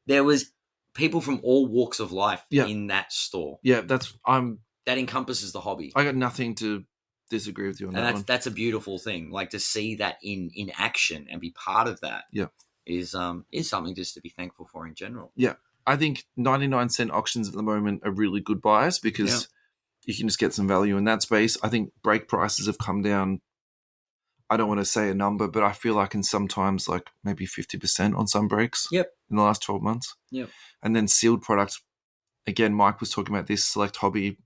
There was people from all walks of life in that store. Yeah, that encompasses the hobby. I got nothing to disagree with you on that one. That's a beautiful thing. Like to see that in action and be part of that. Yeah. Is something just to be thankful for in general. Yeah. I think 99-cent auctions at the moment are really good buys because you can just get some value in that space. I think break prices have come down. I don't want to say a number, but I feel like in sometimes like maybe 50% on some breaks in the last 12 months. Yep. And then sealed products, again, Mike was talking about this, Select Hobby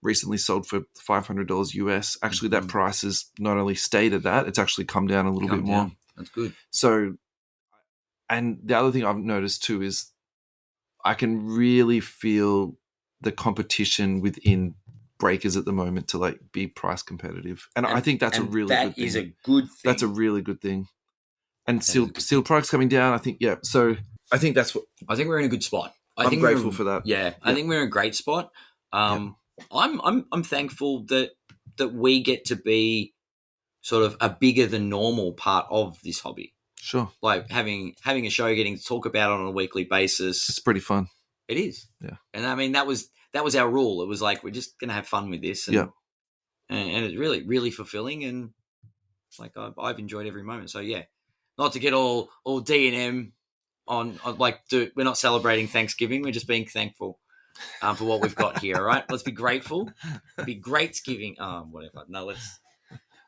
recently sold for $500 US. Actually, that price has not only stayed at that, it's actually come down a little bit more. That's good. So, and the other thing I've noticed too is I can really feel the competition within breakers at the moment to like be price competitive. And I think that's a really good thing. That is a good thing. That's a really good thing. And sealed products coming down, I think, so I think that's what... I think we're in a good spot. I'm grateful for that. Yeah, I think we're in a great spot. I'm thankful that we get to be sort of a bigger than normal part of this hobby. Sure. Like having a show, getting to talk about it on a weekly basis. It's pretty fun. It is. Yeah. And I mean, that was our rule. It was like, we're just going to have fun with this. And, and it's really, really fulfilling. And like, I've enjoyed every moment. So yeah, not to get all D&M on like, we're not celebrating Thanksgiving. We're just being thankful for what we've got here. All right. Let's be grateful. Be great-giving. Whatever. No, let's,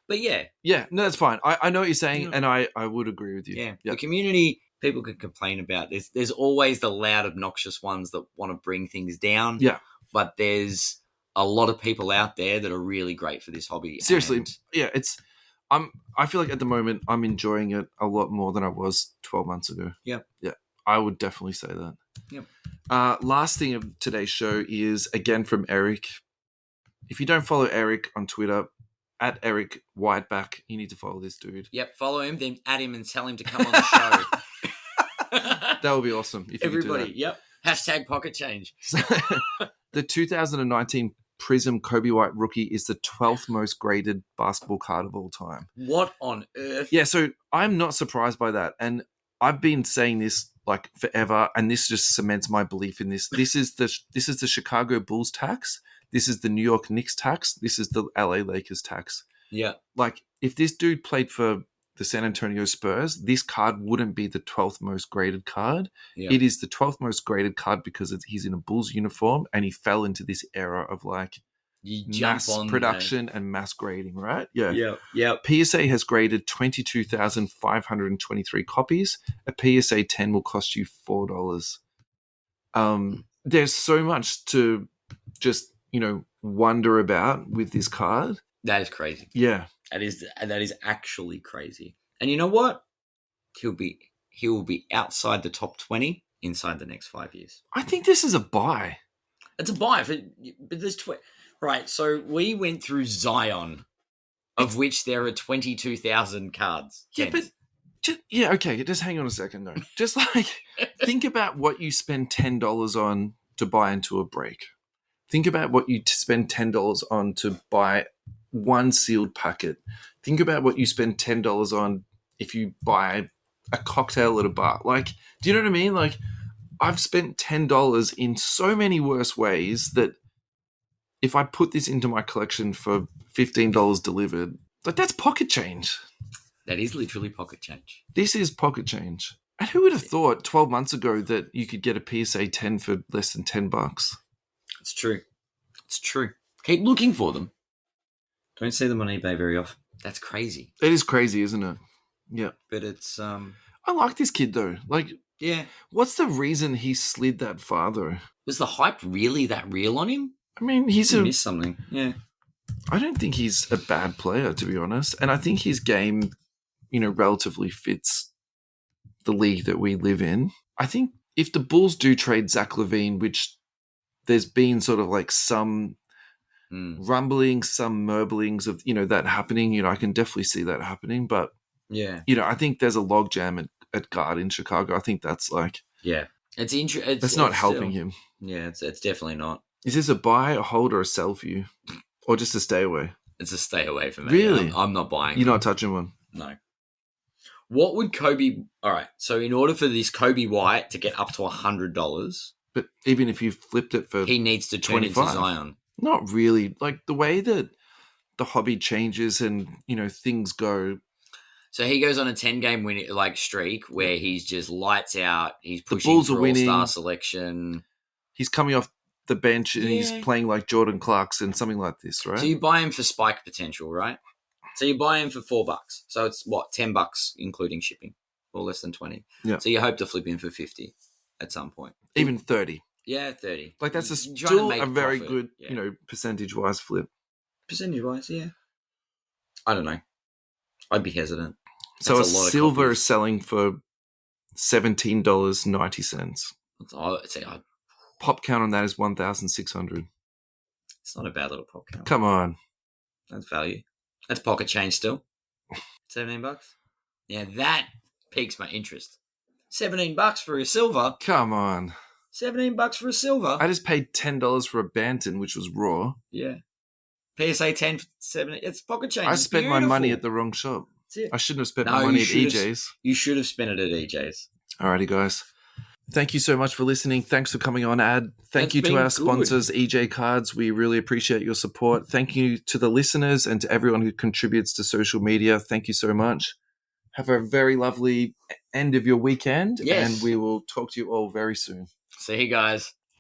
but yeah. Yeah. No, that's fine. I know what you're saying. And I would agree with you. Yeah. The community, people can complain about this. There's always the loud, obnoxious ones that want to bring things down. Yeah. But there's a lot of people out there that are really great for this hobby. Seriously. I feel like at the moment I'm enjoying it a lot more than I was 12 months ago. Yep. Yeah. I would definitely say that. Yep. Last thing of today's show is again from Eric. If you don't follow Eric on Twitter, at Eric Whiteback, you need to follow this dude. Yep. Follow him, then add him and tell him to come on the show. That would be awesome. If everybody, you do that. Yep. # pocket change. The 2019 Prism Kobe White rookie is the 12th most graded basketball card of all time. What on earth? Yeah, so I'm not surprised by that. And I've been saying this like forever, and this just cements my belief in this. This is the Chicago Bulls tax. This is the New York Knicks tax. This is the LA Lakers tax. Yeah. Like, if this dude played for the San Antonio Spurs, this card wouldn't be the 12th most graded card. Yeah. It is the 12th most graded card because he's in a Bulls uniform and he fell into this era of like mass production and mass grading, right? Yeah. Yeah. Yeah. PSA has graded 22,523 copies. A PSA 10 will cost you $4. There's so much to just, wonder about with this card. That is crazy. Yeah. That is actually crazy. And you know what? He will be outside the top 20 inside the next 5 years. I think this is a buy. It's a buy, but there's right. So we went through Zion, of which there are 22,000 cards. Yeah, but okay. Just hang on a second though. Just like think about what you spend $10 on to buy into a break. Think about what you spend $10 on to buy one sealed packet. Think about what you spend $10 on if you buy a cocktail at a bar. Like, do you know what I mean? Like, I've spent $10 in so many worse ways that if I put this into my collection for $15 delivered, like, that's pocket change. That is literally pocket change. This is pocket change. And who would have thought 12 months ago that you could get a PSA 10 for less than $10? It's true. It's true. Keep looking for them. Don't see them on eBay very often. That's crazy. It is crazy, isn't it? Yeah. But it's I like this kid though. Like, yeah. What's the reason he slid that far though? Was the hype really that real on him? I mean, he missed something. Yeah. I don't think he's a bad player, to be honest. And I think his game, relatively fits the league that we live in. I think if the Bulls do trade Zach LaVine, which there's been sort of like some rumblings, some murblings of, that happening. I can definitely see that happening. But, yeah, I think there's a logjam at guard in Chicago. I think that's like... Yeah. That's not helping him. Yeah, it's definitely not. Is this a buy, a hold, or a sell for you? Or just a stay away? It's a stay away for me. Really? I'm not buying You're not touching one? No. What would Kobe... All right, so in order for this Kobe White to get up to $100... But even if you flipped it for... He needs to turn 25, into Zion. Not really. Like, the way that the hobby changes and, things go... So he goes on a 10-game win streak where he's just lights out. He's pushing the Bulls for are winning. All-Star selection. He's coming off the bench and he's playing like Jordan Clarkson, something like this, right? So you buy him for spike potential, right? So you buy him for $4. So it's what, $10 including shipping, or less than 20. Yeah. So you hope to flip him for 50 at some point, even 30. Yeah, 30. Like that's still a very good, percentage-wise flip. Percentage-wise, yeah. I don't know. I'd be hesitant. So a silver is selling for $17.90. Pop count on that is 1,600. It's not a bad little pop count. Come on. That's value. That's pocket change still. $17. Yeah, that piques my interest. $17 for a silver. Come on. $17 for a silver. I just paid $10 for a Banton, which was raw. Yeah. PSA 10 for 7. It's pocket change. I spent my money at the wrong shop. I shouldn't have spent my money at EJ's. You should have spent it at EJ's. Alrighty, guys. Thank you so much for listening. Thanks for coming on, Ad. Thank you to our sponsors, EJ Cards. We really appreciate your support. Thank you to the listeners and to everyone who contributes to social media. Thank you so much. Have a very lovely end of your weekend. Yes. And we will talk to you all very soon. See you guys.